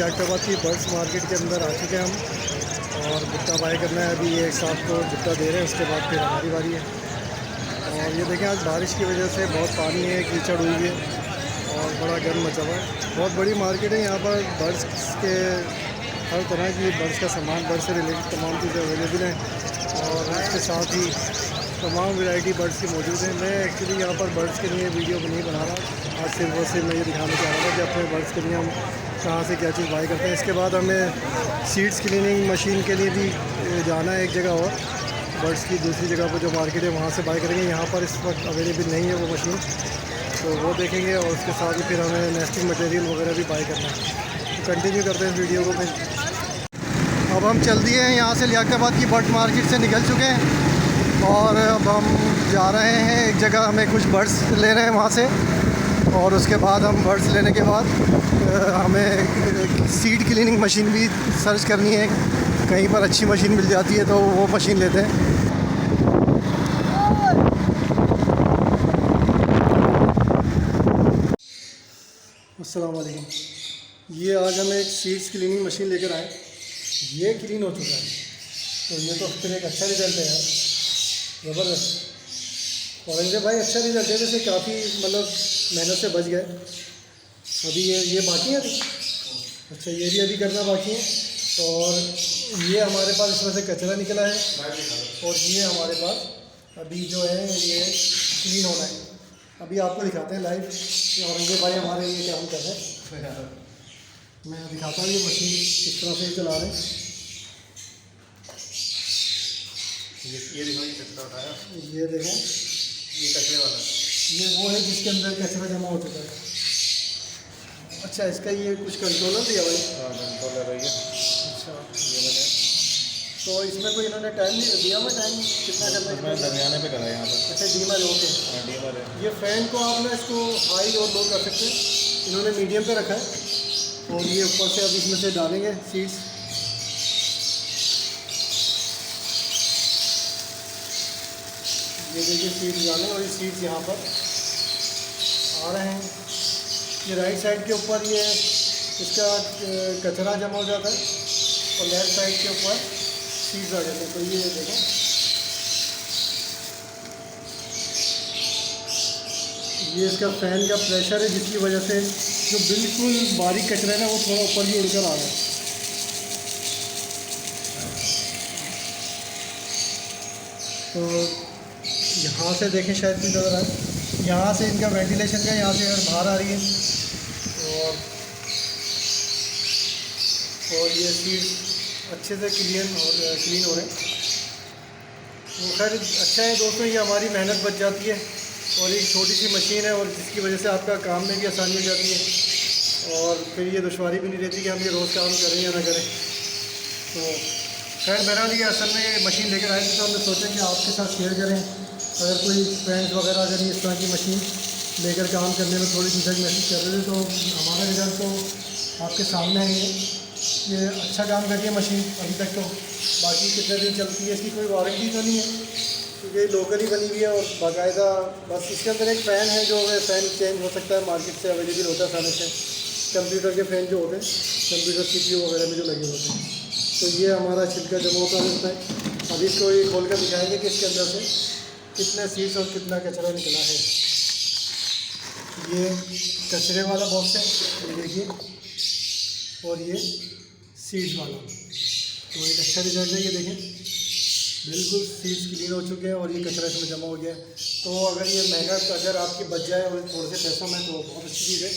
जाटाबाद की birds market के अंदर आ चुके हैं हम और भुट्टा बाय करना है। अभी एक साथ को भुट्टा दे रहे हैं, उसके बाद फिर हमारी बारी है। और ये देखें, आज बारिश की वजह से बहुत पानी है, कीचड़ हुई है और बड़ा गर्म मचा हुआ है। बहुत बड़ी मार्केट है यहाँ पर। बर्ड्स के हर तरह की बर्ड्स का सामान, बर्ड्स से रिलेटेड तमाम चीज़ें अवेलेबल हैं और इसके साथ ही तमाम वैरायटी बर्ड्स की मौजूद है। मैं एक्चुअली यहाँ पर बर्ड्स के लिए वीडियो नहीं बना रहा, आज सिर्फ मैं ये दिखाना चाह रहा था कि अपने बर्ड्स के लिए हम कहाँ से क्या चीज़ बाय करते हैं। इसके बाद हमें सीड्स क्लीनिंग मशीन के लिए भी जाना है एक जगह और बर्ड्स की दूसरी जगह पर जो मार्केट है वहाँ से बाय करेंगे। यहाँ पर इस वक्त अवेलेबल नहीं है वो मशीन, तो वो देखेंगे और उसके साथ ही फिर हमें नेस्टिंग मटेरियल वगैरह भी बाय करना है। तो कंटिन्यू करते हैं इस वीडियो को फिर। अब हम चल दिए हैं यहाँ से, लियाकताबाद की बर्ड मार्केट से निकल चुके हैं और अब हम जा रहे हैं एक जगह, हमें कुछ बर्ड्स ले रहे हैं वहाँ से। और उसके बाद हम बर्ड्स लेने के बाद हमें सीड क्लीनिंग मशीन भी सर्च करनी है, कहीं पर अच्छी मशीन मिल जाती है तो वो मशीन लेते हैं। अस्सलाम वालेकुम। ये आज हम एक सीड्स क्लीनिंग मशीन लेकर आए। ये क्लीन हो चुका है, तो ये तो फिर एक अच्छा रिज़ल्ट है यार, ज़बरदस्त। और भाई अच्छा रिजल्ट है, जैसे काफ़ी मतलब मेहनत से बच गए। अभी ये बाकी है। अच्छा, ये भी अभी करना बाकी है। और ये हमारे पास इसमें से कचरा निकला है और ये हमारे पास अभी जो है ये क्लीन होना है। अभी आपको दिखाते हैं लाइव कि औरंगजेब भाई हमारे ये काम कर रहे हैं। मैं दिखाता हूँ ये मशीन किस तरह से चला रहे हैं। ये देखो, ये कचरा उठाया, ये देखें, ये कचरे वाला, ये वो है जिसके अंदर कचरा जमा हो चुका है। अच्छा, इसका ये कुछ कंट्रोलर दिया भाई? हाँ कंट्रोलर है ये। अच्छा, ये मैंने तो इसमें कोई इन्होंने टाइम नहीं दिया हुआ? टाइम कितना करना है? मैं दरमियाने पे करा यहाँ पर। अच्छा, डीमर ओके। हाँ डीमर है। ये फैन को आप ना इसको हाई और लो कर सकते हैं, इन्होंने मीडियम पे रखा है। और ये ऊपर से अब इसमें से डालेंगे सीड्स। ये देखिए सीड्स डालें और ये सीड्स यहाँ पर आ रहे हैं। ये राइट साइड के ऊपर ये इसका कचरा जमा हो जाता है और लेफ्ट साइड के ऊपर सीड्स आ जाते हैं। तो ये देखो, ये इसका फ़ैन का प्रेशर है जिसकी वजह से जो बिल्कुल बारीक कचरा है ना वो थोड़ा ऊपर ही उड़कर आ रहा है। तो यहाँ से देखें, शायद कुछ नज़र आए, यहाँ से इनका वेंटिलेशन का यहाँ से अगर बाहर आ रही है और ये सीड अच्छे से क्लीन हो रहे हैं। तो खैर अच्छा है दोस्तों, ये हमारी मेहनत बच जाती है और एक छोटी सी मशीन है और जिसकी वजह से आपका काम में भी आसानी हो जाती है और फिर ये दुश्वारी भी नहीं रहती कि हम ये रोज़ काम करें या ना करें। तो खैर बहरहाल ये असल में ये मशीन लेकर आए थे तो हमने सोचा कि आपके साथ शेयर करें। अगर कोई फ्रेंड्स वगैरह अगर इस तरह की मशीन लेकर काम करने में थोड़ी झिझक महसूस कर रहे थे तो हमारा रिजल्ट तो आपके सामने है। ये अच्छा काम कर रही है मशीन अभी तक। तो बाकी कितने दिन चलती है इसकी कोई वारंटी तो नहीं है क्योंकि लोकल ही बनी हुई है और बाकायदा बस इसके अंदर एक फ़ैन है जो फ़ैन चेंज हो सकता है, मार्केट से अवेलेबल होता है फ़ैन से। कंप्यूटर के फ़ैन जो होते हैं कंप्यूटर CPU वगैरह में जो लगे होते हैं। तो ये हमारा छिलका जमा होता है। अभी इसको ये खोल कर दिखाएंगे कि इसके अंदर से कितने सीड्स और कितना कचरा निकला है। ये कचरे वाला बॉक्स है, ये देखिए, और ये सीड्स वाला। तो एक अच्छा रिजल्ट है, ये देखें बिल्कुल सीड्स क्लीन हो चुके हैं और ये कचरा इसमें जमा हो गया है। तो अगर ये मेहनत अगर आपकी बच जाए और थोड़े से पैसों में तो बहुत अच्छी चीज़ है।